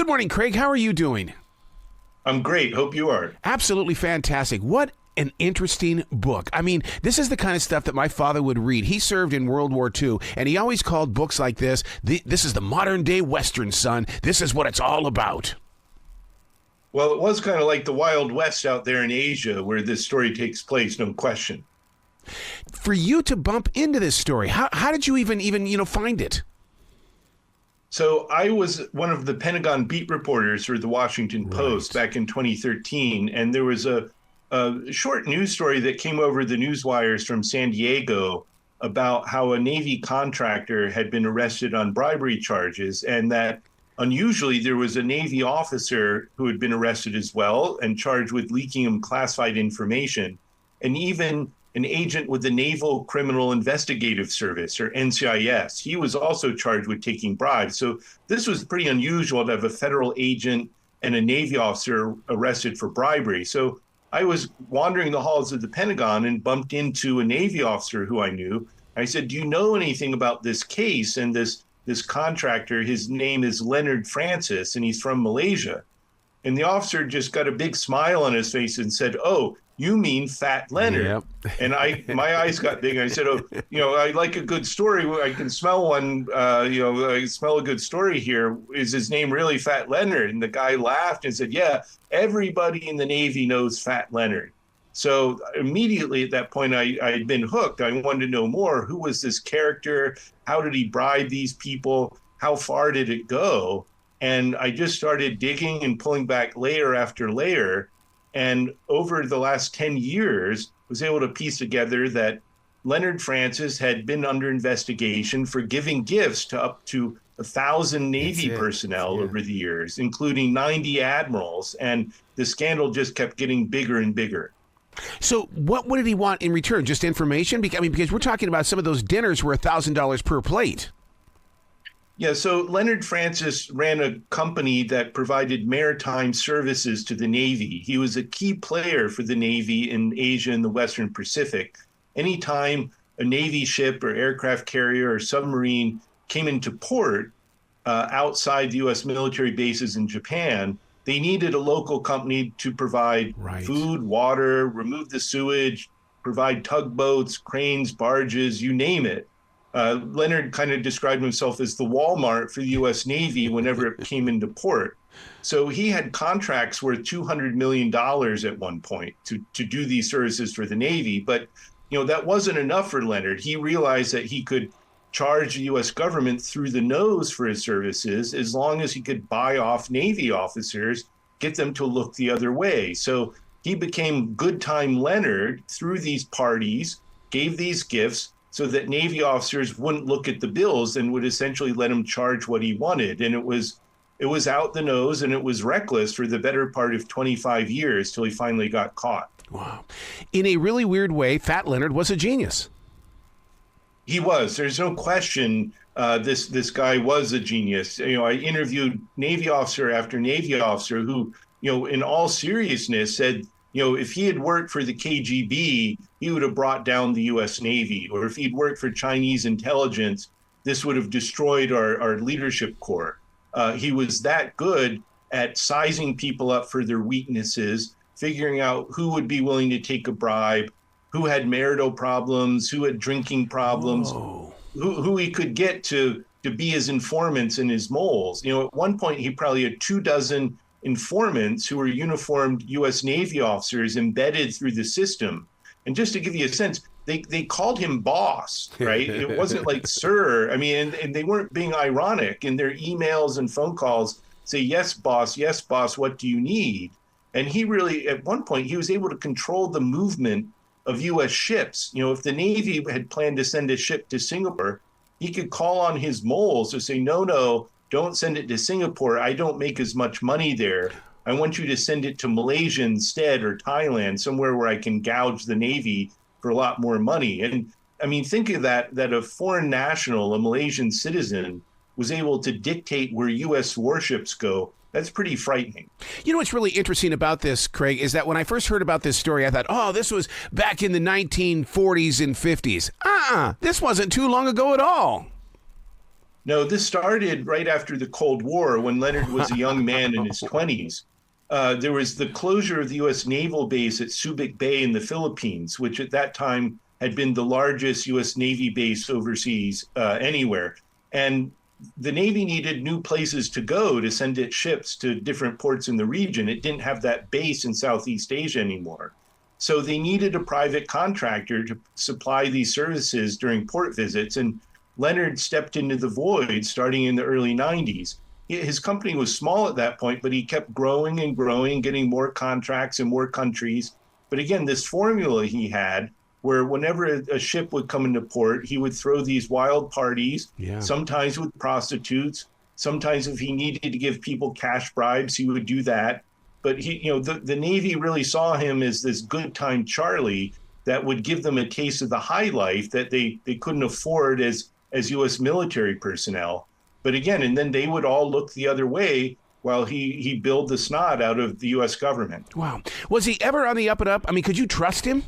Good morning, Craig. How are you doing? I'm great. Hope you are. Absolutely fantastic. What an interesting book. I mean, this is the kind of stuff that my father would read. He served in World War II, and he always called books like this, this is the modern day Western, son. This is what it's all about. Well, it was kind of like the Wild West out there in Asia where this story takes place, no question. For you to bump into this story, how did you even find it? So I was one of the Pentagon beat reporters for the Washington Post back in 2013, and there was a short news story that came over the news wires from San Diego about how a Navy contractor had been arrested on bribery charges, and that unusually there was a Navy officer who had been arrested as well and charged with leaking him classified information, and even an agent with the Naval Criminal Investigative Service, or NCIS. He was also charged with taking bribes. So this was pretty unusual to have a federal agent and a Navy officer arrested for bribery. So I was wandering the halls of the Pentagon and bumped into a Navy officer who I knew. I said, do you know anything about this case? And this contractor, his name is Leonard Francis, and he's from Malaysia. And the officer just got a big smile on his face and said, oh, you mean Fat Leonard. Yep. And my eyes got big. I said, oh, I like a good story. I can smell one, I smell a good story here. Is his name really Fat Leonard? And the guy laughed and said, yeah, everybody in the Navy knows Fat Leonard. So immediately at that point, I had been hooked. I wanted to know more. Who was this character? How did he bribe these people? How far did it go? And I just started digging and pulling back layer after layer. And over the last 10 years, was able to piece together that Leonard Francis had been under investigation for giving gifts to up to 1,000 Navy personnel over the years, including 90 admirals. And the scandal just kept getting bigger and bigger. So what did he want in return? Just information? Because we're talking about some of those dinners were $1,000 per plate. Yeah, so Leonard Francis ran a company that provided maritime services to the Navy. He was a key player for the Navy in Asia and the Western Pacific. Anytime a Navy ship or aircraft carrier or submarine came into port outside the U.S. military bases in Japan, they needed a local company to provide food, water, remove the sewage, provide tugboats, cranes, barges, you name it. Leonard kind of described himself as the Walmart for the U.S. Navy whenever it came into port. So he had contracts worth $200 million at one point to do these services for the Navy. But, that wasn't enough for Leonard. He realized that he could charge the U.S. government through the nose for his services as long as he could buy off Navy officers, get them to look the other way. So he became Good Time Leonard through these parties, gave these gifts, so that Navy officers wouldn't look at the bills and would essentially let him charge what he wanted. And it was out the nose and it was reckless for the better part of 25 years till he finally got caught. Wow. In a really weird way, Fat Leonard was a genius. He was. There's no question this guy was a genius. I interviewed Navy officer after Navy officer who, in all seriousness said, if he had worked for the KGB, he would have brought down the U.S. Navy. Or if he'd worked for Chinese intelligence, this would have destroyed our leadership corps. He was that good at sizing people up for their weaknesses, figuring out who would be willing to take a bribe, who had marital problems, who had drinking problems, who he could get to be his informants and his moles. At one point, he probably had 24 informants who were uniformed U.S. Navy officers embedded through the system. And just to give you a sense, they called him boss, right? It wasn't like sir. And they weren't being ironic in their emails and phone calls, say, yes, boss, what do you need? And he really, at one point, he was able to control the movement of U.S. ships. If the Navy had planned to send a ship to Singapore, he could call on his moles to say, no, don't send it to Singapore. I don't make as much money there. I want you to send it to Malaysia instead, or Thailand, somewhere where I can gouge the Navy for a lot more money. And think of that a foreign national, a Malaysian citizen, was able to dictate where U.S. warships go. That's pretty frightening. What's really interesting about this, Craig, is that when I first heard about this story, I thought, this was back in the 1940s and 50s. This wasn't too long ago at all. No, this started right after the Cold War when Leonard was a young man in his 20s. There was the closure of the U.S. naval base at Subic Bay in the Philippines, which at that time had been the largest U.S. Navy base overseas anywhere. And the Navy needed new places to go to send its ships to different ports in the region. It didn't have that base in Southeast Asia anymore. So they needed a private contractor to supply these services during port visits. And Leonard stepped into the void starting in the early 90s. His company was small at that point, but he kept growing and growing, getting more contracts in more countries. But again, this formula he had where whenever a ship would come into port, he would throw these wild parties, sometimes with prostitutes, sometimes if he needed to give people cash bribes, he would do that. But the Navy really saw him as this good time Charlie that would give them a taste of the high life that they couldn't afford as U.S. military personnel. But again, and then they would all look the other way while he billed the snot out of the U.S. government. Wow. Was he ever on the up and up? I mean, could you trust him?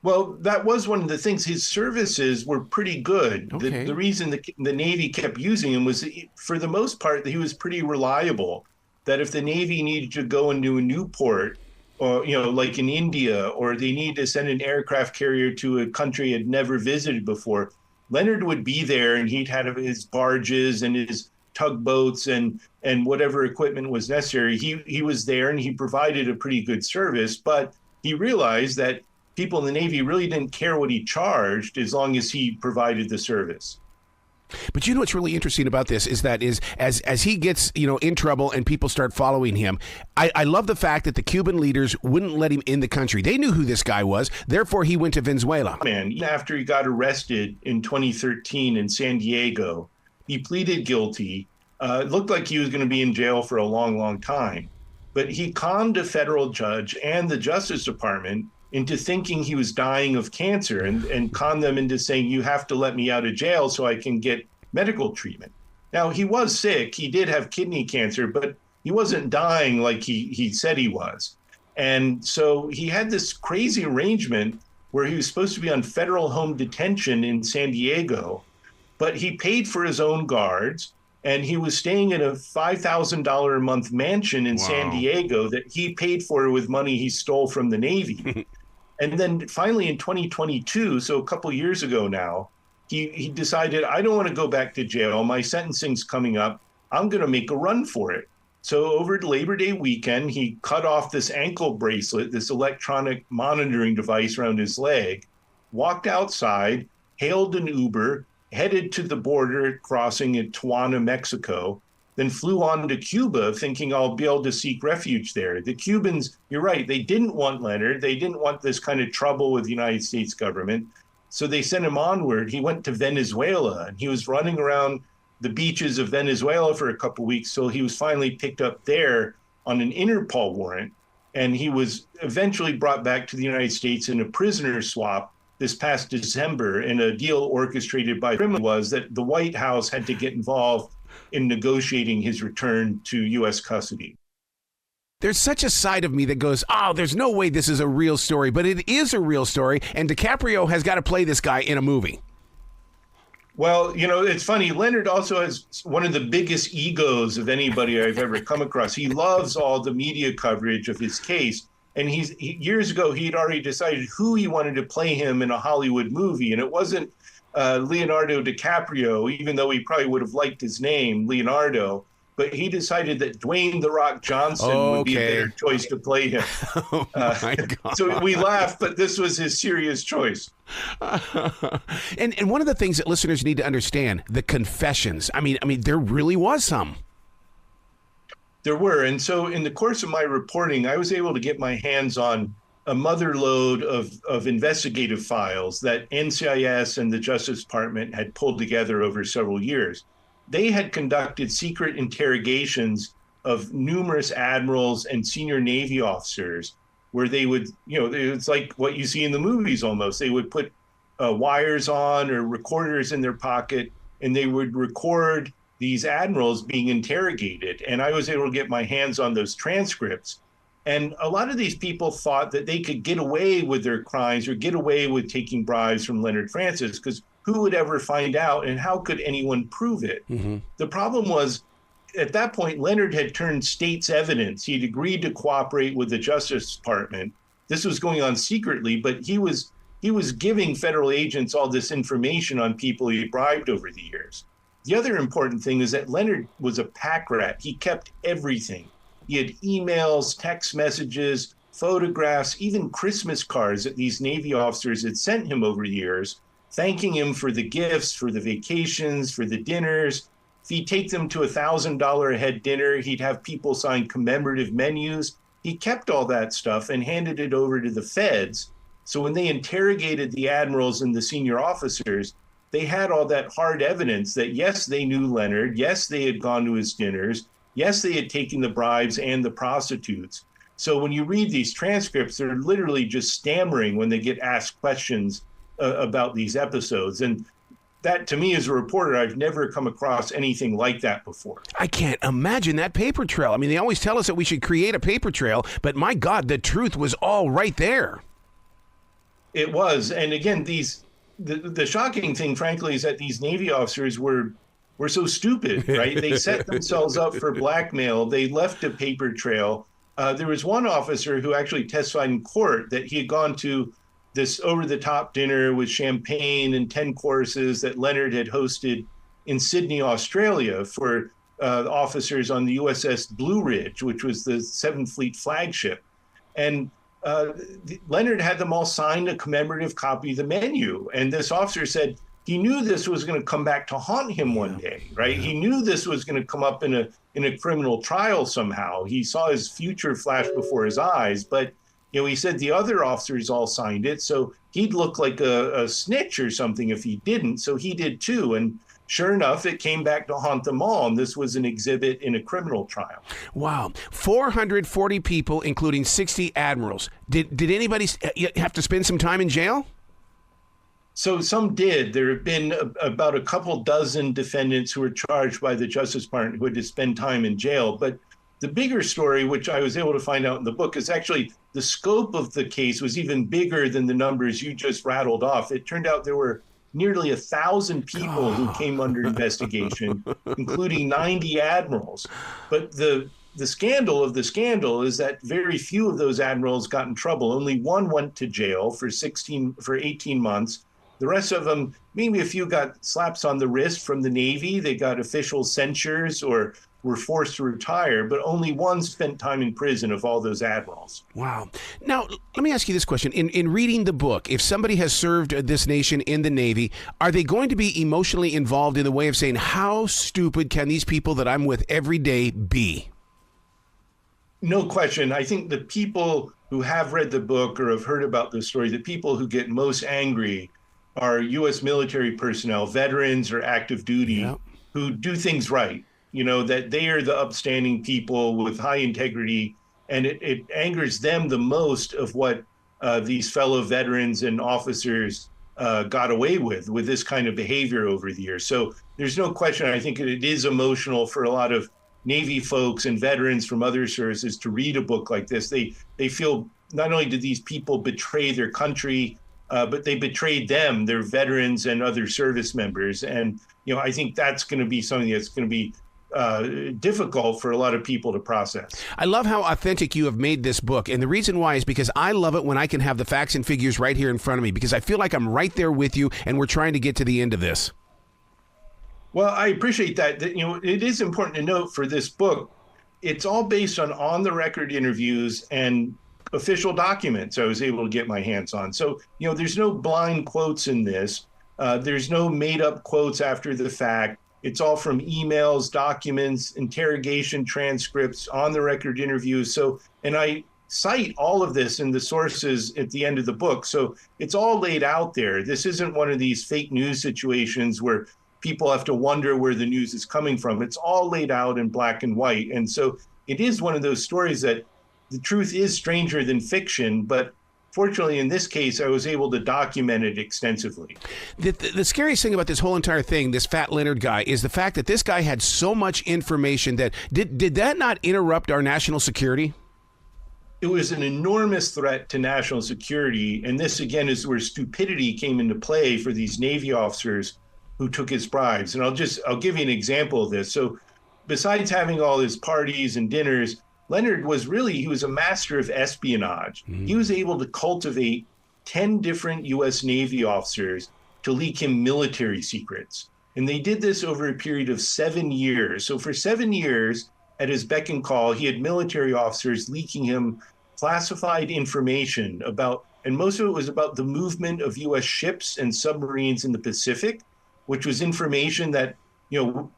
Well, that was one of the things. His services were pretty good. Okay. The reason the Navy kept using him was, for the most part, he was pretty reliable. That if the Navy needed to go into a new port, or like in India, or they need to send an aircraft carrier to a country it had never visited before, Leonard would be there, and he'd have his barges and his tugboats and whatever equipment was necessary. He was there, and he provided a pretty good service. But he realized that people in the Navy really didn't care what he charged as long as he provided the service. But you know what's really interesting about this is as he gets in trouble and people start following him, I love the fact that the Cuban leaders wouldn't let him in the country. They knew who this guy was. Therefore, he went to Venezuela. Man, after he got arrested in 2013 in San Diego, he pleaded guilty. It looked like he was going to be in jail for a long, long time. But he conned a federal judge and the Justice Department into thinking he was dying of cancer and conned them into saying, you have to let me out of jail so I can get medical treatment. Now, he was sick. He did have kidney cancer, but he wasn't dying like he said he was. And so he had this crazy arrangement where he was supposed to be on federal home detention in San Diego, but he paid for his own guards. And he was staying in a $5,000 a month mansion in San Diego that he paid for with money he stole from the Navy. And then finally in 2022, so a couple years ago now, he decided, I don't want to go back to jail. My sentencing's coming up. I'm going to make a run for it. So over Labor Day weekend, he cut off this ankle bracelet, this electronic monitoring device around his leg, walked outside, hailed an Uber, headed to the border crossing at Tijuana, Mexico, then flew on to Cuba thinking I'll be able to seek refuge there. The Cubans, you're right, they didn't want Leonard. They didn't want this kind of trouble with the United States government. So they sent him onward. He went to Venezuela, and he was running around the beaches of Venezuela for a couple of weeks. So he was finally picked up there on an Interpol warrant. And he was eventually brought back to the United States in a prisoner swap this past December, and a deal orchestrated by criminals was that the White House had to get involved in negotiating his return to U.S. custody. There's such a side of me that goes, there's no way this is a real story, but it is a real story, and DiCaprio has got to play this guy in a movie. Well, it's funny. Leonard also has one of the biggest egos of anybody I've ever come across. He loves all the media coverage of his case. And years ago, he'd already decided who he wanted to play him in a Hollywood movie. And it wasn't Leonardo DiCaprio, even though he probably would have liked his name, Leonardo. But he decided that Dwayne "The Rock" Johnson would be a better choice to play him. Oh, my God. So we laugh, but this was his serious choice. And one of the things that listeners need to understand, the confessions. I mean, there really was some. There were. And so in the course of my reporting, I was able to get my hands on a mother lode of investigative files that NCIS and the Justice Department had pulled together over several years. They had conducted secret interrogations of numerous admirals and senior Navy officers where they would, it's like what you see in the movies almost. They would put wires on or recorders in their pocket, and they would record these admirals being interrogated. And I was able to get my hands on those transcripts. And a lot of these people thought that they could get away with their crimes or get away with taking bribes from Leonard Francis, because who would ever find out, and how could anyone prove it? The problem was, at that point, Leonard had turned state's evidence. He'd agreed to cooperate with the Justice Department. This was going on secretly, but he was giving federal agents all this information on people he bribed over the years. The other important thing is that Leonard was a pack rat. He kept everything. He had emails, text messages, photographs, even Christmas cards that these Navy officers had sent him over the years, thanking him for the gifts, for the vacations, for the dinners. If he'd take them to $1,000 a head dinner, he'd have people sign commemorative menus. He kept all that stuff and handed it over to the feds. So when they interrogated the admirals and the senior officers, they had all that hard evidence that, yes, they knew Leonard. Yes, they had gone to his dinners. Yes, they had taken the bribes and the prostitutes. So when you read these transcripts, they're literally just stammering when they get asked questions about these episodes. And that, to me, as a reporter, I've never come across anything like that before. I can't imagine that paper trail. I mean, they always tell us that we should create a paper trail, but my God, the truth was all right there. It was. And again, the shocking thing, frankly, is that these Navy officers were so stupid, right? They set themselves up for blackmail. They left a paper trail. There was one officer who actually testified in court that he had gone to this over-the-top dinner with champagne and 10 courses that Leonard had hosted in Sydney, Australia, for officers on the USS Blue Ridge, which was the 7th Fleet flagship. And Leonard had them all sign a commemorative copy of the menu. And this officer said he knew this was going to come back to haunt him one day, right? He knew this was going to come up in a criminal trial somehow. He saw his future flash before his eyes, but he said the other officers all signed it, so he'd look like a snitch or something if he didn't. So he did too. And sure enough, it came back to haunt them all. And this was an exhibit in a criminal trial. Wow. 440 people, including 60 admirals. Did anybody have to spend some time in jail? So some did. There have been about a couple dozen defendants who were charged by the Justice Department who had to spend time in jail. But the bigger story, which I was able to find out in the book, is actually the scope of the case was even bigger than the numbers you just rattled off. It turned out there were nearly 1,000 people who came under investigation, including 90 admirals. But the scandal of the scandal is that very few of those admirals got in trouble. Only one went to jail for 18 months. The rest of them, maybe a few got slaps on the wrist from the Navy. They got official censures or were forced to retire, but only one spent time in prison of all those admirals. Wow. Now, let me ask you this question. In reading the book, if somebody has served this nation in the Navy, are they going to be emotionally involved in the way of saying, how stupid can these people that I'm with every day be? No question. I think the people who have read the book or have heard about this story, the people who get most angry are U.S. military personnel, veterans or active duty, who do things right. That they are the upstanding people with high integrity, and it angers them the most of what these fellow veterans and officers got away with this kind of behavior over the years. So there's no question. I think it is emotional for a lot of Navy folks and veterans from other services to read a book like this. They feel not only did these people betray their country, but they betrayed them, their veterans and other service members. And, I think that's going to be something that's going to be difficult for a lot of people to process. I love how authentic you have made this book. And the reason why is because I love it when I can have the facts and figures right here in front of me, because I feel like I'm right there with you and we're trying to get to the end of this. Well, I appreciate that. It is important to note for this book, it's all based on the record interviews and official documents I was able to get my hands on. So, there's no blind quotes in this. There's no made up quotes after the fact. It's all from emails, documents, interrogation transcripts, on the record interviews. So, and I cite all of this in the sources at the end of the book. So it's all laid out there. This isn't one of these fake news situations where people have to wonder where the news is coming from. It's all laid out in black and white. And so it is one of those stories that the truth is stranger than fiction, but fortunately, in this case, I was able to document it extensively. The scariest thing about this whole entire thing, this Fat Leonard guy, is the fact that this guy had so much information that did that not interrupt our national security? it was an enormous threat to national security. And this, again, is where stupidity came into play for these Navy officers who took his bribes. And I'll give you an example of this. So besides having all his parties and dinners, Leonard he was a master of espionage. Mm-hmm. He was able to cultivate 10 different U.S. Navy officers to leak him military secrets. And they did this over a period of 7 years. So for 7 years, at his beck and call, he had military officers leaking him classified information about, and most of it was about the movement of U.S. ships and submarines in the Pacific, which was information that,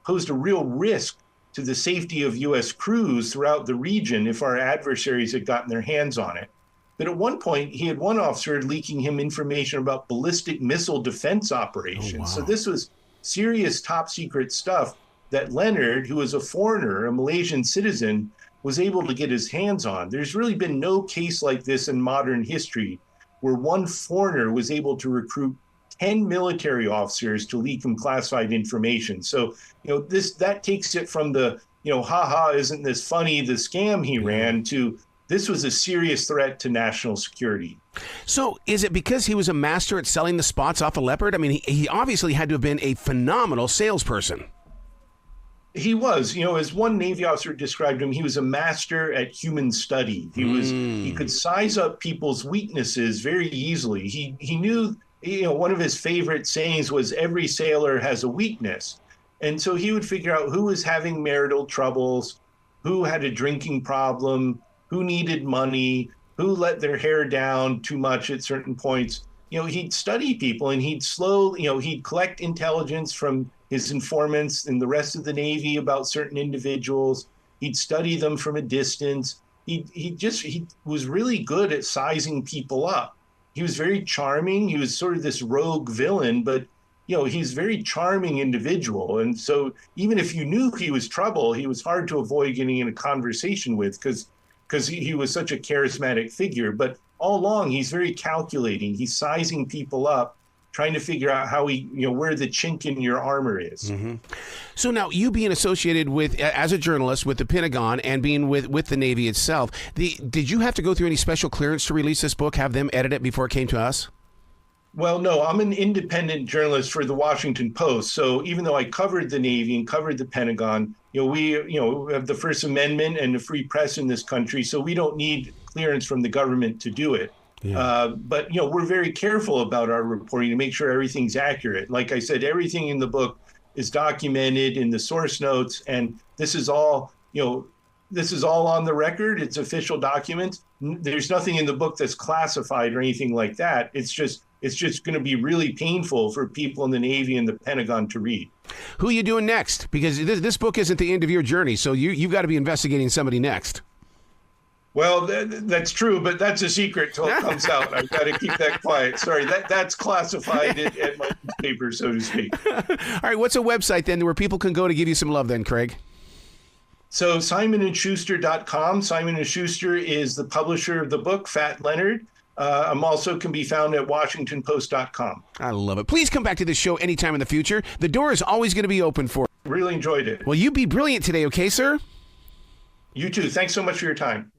posed a real risk to the safety of U.S. crews throughout the region if our adversaries had gotten their hands on it. But at one point, he had one officer leaking him information about ballistic missile defense operations. Oh, wow. So this was serious top secret stuff that Leonard, who was a foreigner, a Malaysian citizen, was able to get his hands on. There's really been no case like this in modern history where one foreigner was able to recruit 10 military officers to leak him classified information. So, that takes it from the, haha, isn't this funny, the scam he ran, to this was a serious threat to national security. So is it because he was a master at selling the spots off a leopard? I mean, he obviously had to have been a phenomenal salesperson. He was, as one Navy officer described him, he was a master at human study. He could size up people's weaknesses very easily. He knew, one of his favorite sayings was every sailor has a weakness. And so he would figure out who was having marital troubles, who had a drinking problem, who needed money, who let their hair down too much at certain points. He'd study people and he'd collect intelligence from his informants and the rest of the Navy about certain individuals. He'd study them from a distance. He was really good at sizing people up. He was very charming. He was sort of this rogue villain, but he's a very charming individual. And so even if you knew he was trouble, he was hard to avoid getting in a conversation with because he was such a charismatic figure. But all along, he's very calculating. He's sizing people up, trying to figure out how where the chink in your armor is. Mm-hmm. So now, you being associated with, as a journalist, with the Pentagon and being with the Navy itself, did you have to go through any special clearance to release this book, have them edit it before it came to us? Well, no, I'm an independent journalist for the Washington Post. So even though I covered the Navy and covered the Pentagon, we have the First Amendment and the free press in this country, so we don't need clearance from the government to do it. Yeah. But we're very careful about our reporting to make sure everything's accurate. Like I said, everything in the book is documented in the source notes, and this is all on the record. It's official documents. There's nothing in the book that's classified or anything like that. It's just going to be really painful for people in the Navy and the Pentagon to read. Who are you doing next? Because this book isn't the end of your journey, so you've got to be investigating somebody next. Well, that's true, but that's a secret till it comes out. I've got to keep that quiet. Sorry, that's classified at my newspaper, so to speak. All right, what's a website then where people can go to give you some love then, Craig? So SimonandSchuster.com. Simon & Schuster is the publisher of the book, Fat Leonard. I'm also can be found at WashingtonPost.com. I love it. Please come back to this show anytime in the future. The door is always going to be open for you. Really enjoyed it. Well, you be brilliant today, okay, sir? You too. Thanks so much for your time.